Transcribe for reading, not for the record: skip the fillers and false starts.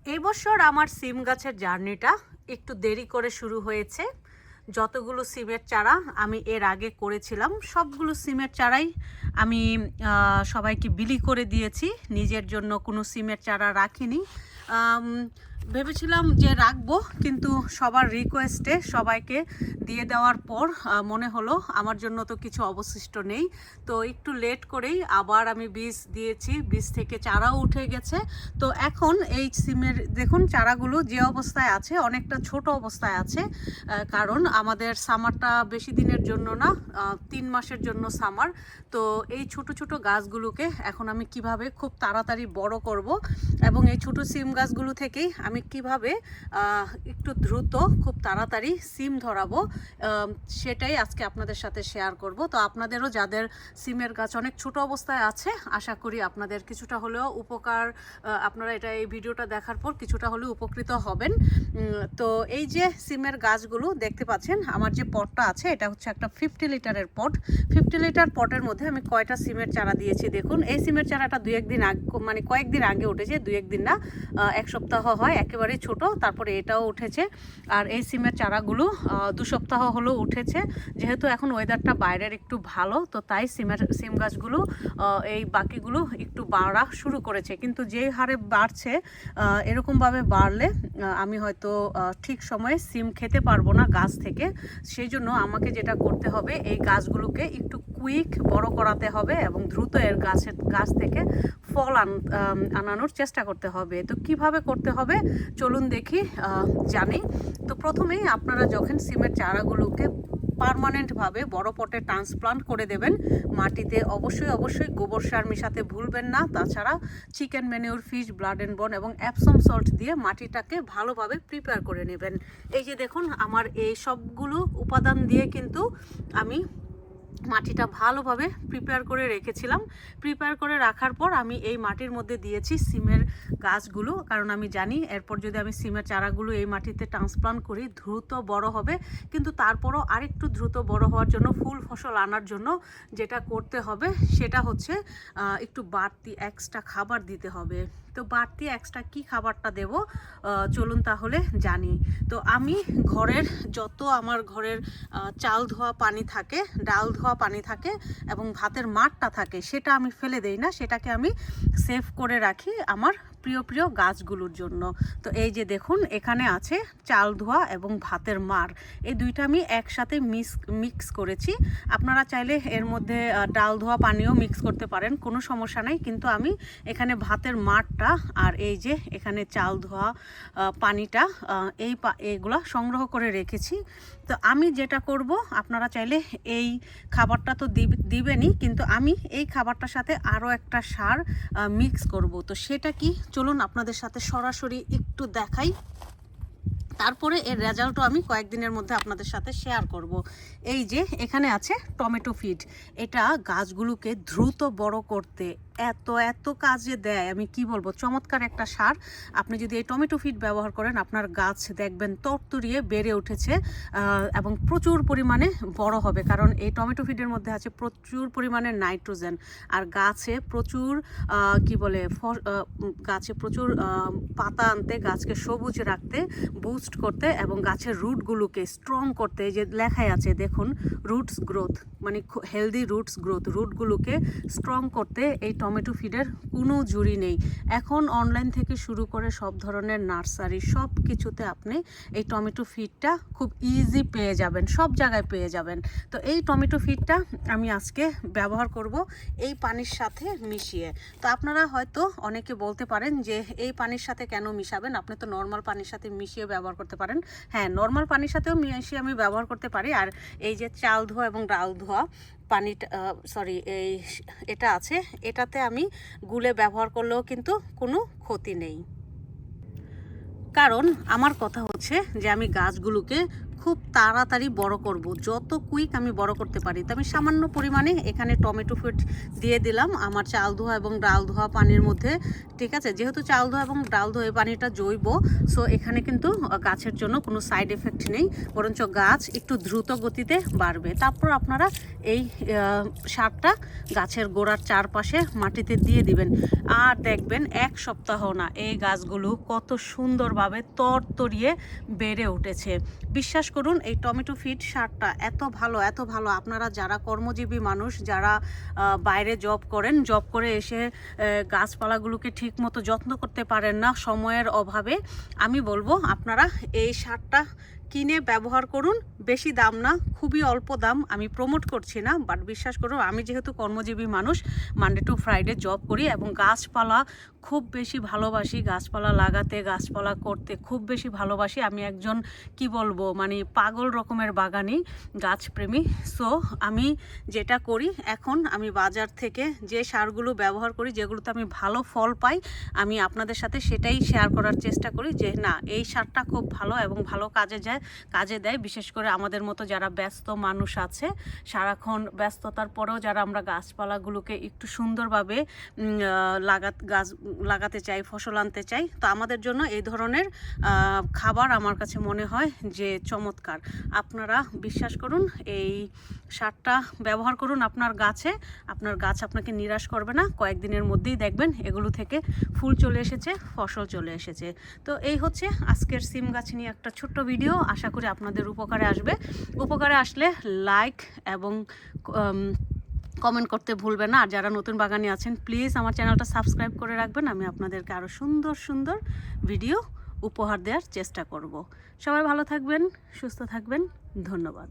এই বছর আমার সিম গাছের জার্নিটা একটু দেরি করে শুরু হয়েছে। যতগুলো সিমের চারা আমি এর আগে করেছিলাম সবগুলো সিমের চারাই আমি সবাইকে বিলি করে দিয়েছি। নিজের জন্য কোনো সিমের চারা রাখিনি। আম, ভেবেছিলাম যে রাখবো, কিন্তু সবার রিকোয়েস্টে সবাইকে দিয়ে দেওয়ার পর মনে হলো আমার জন্য তো কিছু অবশিষ্ট নেই। তো একটু লেট করেই আবার আমি বীজ দিয়েছি, বীজ থেকে চারাও উঠে গেছে। তো এখন এই সিমের দেখুন চারাগুলো যে অবস্থায় আছে অনেকটা ছোট অবস্থায় আছে, কারণ আমাদের সামারটা বেশি দিনের জন্য না, 3 মাসের জন্য সামার। তো এই ছোট ছোট গাছগুলোকে এখন আমি কিভাবে খুব তাড়াতাড়ি বড় করব এবং এই ছোট সিম গাছগুলো থেকেই আমি কিভাবে একটু দ্রুত খুব তাড়াতাড়ি সিম ধরাবো, সেটাই আজকে আপনাদের সাথে শেয়ার করব। তো আপনাদেরও যাদের সিমের গাছ অনেক ছোট অবস্থায় আছে, আশা করি আপনাদের কিছুটা হলেও উপকার, আপনারা এটা এই ভিডিওটা দেখার পর কিছুটা হলেও উপকৃত হবেন। তো এই যে সিমের গাছগুলো দেখতে পাচ্ছেন, আমার যে পটটা আছে এটা হচ্ছে একটা 50 লিটারের পট। 50 লিটার পটের মধ্যে আমি কয়টা সিমের চারা দিয়েছি দেখুন। এই সিমের চারাটা কয়েকদিন আগে উঠেছে, 2-1 দিন না, 1 সপ্তাহ হয়, একেবারে ছোট। তারপরে এটাও উঠেছে। আর এই সিমের চারাগুলো 2 সপ্তাহ হলো উঠেছে। যেহেতু এখন ওয়েদারটা বাইরের একটু ভালো, তো তাই সিম গাছগুলো এই বাকিগুলো একটু বাড়া শুরু করেছে। কিন্তু যেই হারে বাড়ছে, এরকমভাবে বাড়লে আমি হয়তো ঠিক সময়ে সিম খেতে পারবো না গাছ থেকে। সেই জন্য আমাকে যেটা করতে হবে, এই গাছগুলোকে একটু কুইক বড় করাতে হবে এবং দ্রুত এর গাছ থেকে ফল আনানোর চেষ্টা করতে হবে। তো কিভাবে করতে হবে চলুন দেখি, জানি। তো প্রথমেই আপনারা যখন সিমের চারাগুলোকে পার্মানেন্টভাবে বড় পটে ট্রান্সপ্লান্ট করে দেবেন, মাটিতে অবশ্যই গোবর সার মেশাতে ভুলবেন না। তাছাড়া chicken manure, fish blood and বোন এবং অ্যাপসম সল্ট দিয়ে মাটিটাকে ভালোভাবে প্রিপেয়ার করে নেবেন। এই যে দেখুন, আমার এই সবগুলো উপাদান দিয়ে কিন্তু আমি মাটিটা ভালোভাবে প্রিপেয়ার করে রেখেছিলাম। প্রিপেয়ার করে রাখার পর আমি এই মাটির মধ্যে দিয়েছি সিমের গাছগুলো, কারণ আমি জানি এরপর যদি আমি সিমের চারাগুলো এই মাটিতে ট্রান্সপ্লান্ট করি দ্রুত বড় হবে। কিন্তু তারপরও আরেকটু দ্রুত বড় হওয়ার জন্য, ফুল ফসল আনার জন্য যেটা করতে হবে সেটা হচ্ছে একটু বাড়তি এক্সট্রা খাবার দিতে হবে। তো বাড়তি এক্সট্রা কি খাবারটা দেব চলুন তাহলে জানি। তো আমি আমার ঘরের চাল ধোয়া পানি থাকে, ডাল ধোয়া পানি থাকে এবং ভাতের মাড়টা থাকে, সেটা আমি ফেলে দেই না, সেটাকে আমি সেভ করে রাখি আমার প্রিয় গাছগুলোর জন্য। তো এই যে দেখুন, এখানে আছে চাল ধোয়া এবং ভাতের মাড়, এই দুইটা আমি একসাথে মিক্স করেছি। আপনারা চাইলে এর মধ্যে ডাল ধোয়া পানিও মিক্স করতে পারেন, কোনো সমস্যা নাই। কিন্তু আমি এখানে ভাতের মাড়টা আর এই যে এখানে চাল ধোয়া পানিটা এইগুলা সংগ্রহ করে রেখেছি। তো আমি যেটা করব, আপনারা চাইলে এই খাবারটা তো দিবেনই, কিন্তু আমি এই খাবারটার সাথে আরও একটা সার মিক্স করব। তো সেটা কি চলুন আপনাদের সাথে সরাসরি একটু দেখাই, তারপরে এর রেজাল্টও আমি কয়েকদিনের মধ্যে আপনাদের সাথে শেয়ার করব। এই যে এখানে আছে টমেটো ফিড, এটা গাছগুলোকে দ্রুত বড় করতে এত কাজে দেয়, আমি কি বলবো, চমৎকার একটা সার। আপনি যদি এই টমেটো ফিড ব্যবহার করেন, আপনার গাছ দেখবেন তরতরিয়ে বেড়ে উঠেছে এবং প্রচুর পরিমাণে বড় হবে, কারণ এই টমেটো ফিডের মধ্যে আছে প্রচুর পরিমাণে নাইট্রোজেন। আর গাছে প্রচুর গাছে প্রচুর পাতা আনতে, গাছকে সবুজ রাখতে, বুস্ট করতে এবং গাছের রুটগুলোকে স্ট্রং করতে, যে লেখাই আছে দেখুন, রুটস গ্রোথ, মানে হেলদি রুটগুলোকে স্ট্রং করতে এই টমেটো ফিডের কোনো জুড়ি নেই। এখন অনলাইন থেকে শুরু করে সব ধরনের নার্সারি, সব কিছুতে আপনি এই টমেটো ফিডটা খুব ইজি পেয়ে যাবেন, সব জায়গায় পেয়ে যাবেন। তো এই টমেটো ফিডটা আমি আজকে ব্যবহার করব এই পানির সাথে মিশিয়ে। তো আপনারা হয়তো অনেকে বলতে পারেন যে এই পানির সাথে কেন মিশাবেন, আপনি তো নর্মাল পানির সাথে মিশিয়ে ব্যবহার করতে পারেন। হ্যাঁ, নর্মাল পানির সাথেও মিশিয়ে আমি ব্যবহার করতে পারি। আর এই যে চাল ধোয়া এবং ডাল ধোয়া পানিটা, এটা আছে, এটাতে আমি গুলে ব্যবহার করলেও কিন্তু কোনো ক্ষতি নেই। কারণ আমার কথা হচ্ছে যে আমি গাছগুলোকে খুব তাড়াতাড়ি বড় করব, যত কুইক আমি বড় করতে পারি। তো আমি সামান্য পরিমাণে এখানে টমেটো ফিট দিয়ে দিলাম আমার চাল ধোয়া এবং ডাল ধোয়া পানির মধ্যে। ঠিক আছে, যেহেতু চাল ধোয়া এবং ডাল ধোয়া এই পানিটা জৈব, সো এখানে কিন্তু গাছের জন্য কোনো সাইড এফেক্ট নেই, বরঞ্চ গাছ একটু দ্রুত গতিতে বাড়বে। তারপর আপনারা এই সারটা গাছের গোড়ার চারপাশে মাটিতে দিয়ে দিবেন, আর দেখবেন এক সপ্তাহ না এই গাছগুলো কত সুন্দরভাবে তরতরিয়ে বেড়ে উঠেছে। বিশ্বাস করুন, এই টমেটো ফিড সারটা এত ভালো, এত ভালো। আপনারা যারা কর্মজীবী মানুষ, যারা বাইরে জব করেন, জব করে এসে গাছপালাগুলোকে ঠিক মতো যত্ন করতে পারেন না সময়ের অভাবে, আমি বলবো আপনারা এই সারটা কিনে ব্যবহার করুন। বেশি দাম না, খুবই অল্প দাম। আমি প্রমোট করছি না, বাট বিশ্বাস করুন, আমি যেহেতু কর্মজীবী মানুষ, মানডে টু ফ্রাইডে জব করি এবং গাছপালা খুব বেশি ভালোবাসি, গাছপালা লাগাতে, গাছপালা করতে খুব বেশি ভালোবাসি। আমি একজন কি বলবো, মানে পাগল রকমের বাগানি, গাছপ্রেমী। সো আমি যেটা করি এখন, আমি বাজার থেকে যে সারগুলো ব্যবহার করি, যেগুলোতে আমি ভালো ফল পাই, আমি আপনাদের সাথে সেটাই শেয়ার করার চেষ্টা করি যে না, এই সারটা খুব ভালো এবং ভালো কাজে দেয়। বিশেষ করে আমাদের মতো যারা ব্যস্ত মানুষ আছে, সারাক্ষণ ব্যস্ততার পরেও যারা আমরা গাছপালাগুলোকে একটু সুন্দরভাবে লাগাতে চাই, ফসল আনতে চাই, তো আমাদের জন্য এই ধরনের খাবার আমার কাছে মনে হয় যে চমৎকার। আপনারা বিশ্বাস করুন, এই সারটা ব্যবহার করুন আপনার গাছে, আপনার গাছ আপনাকে নিরাশ করবে না। কয়েকদিনের মধ্যেই দেখবেন এগুলো থেকে ফুল চলে এসেছে, ফসল চলে এসেছে। তো এই হচ্ছে আজকের সিম গাছ নিয়ে একটা ছোট্ট ভিডিও। আশা করি আপনাদের উপকারে আসবে। উপকারে আসলে লাইক এবং কমেন্ট করতে ভুলবেন না। আর যারা নতুন বাগানি আছেন, প্লিজ আমার চ্যানেলটা সাবস্ক্রাইব করে রাখবেন। আমি আপনাদেরকে আরও সুন্দর সুন্দর ভিডিও উপহার দেওয়ার চেষ্টা করব। সবাই ভালো থাকবেন, সুস্থ থাকবেন। ধন্যবাদ।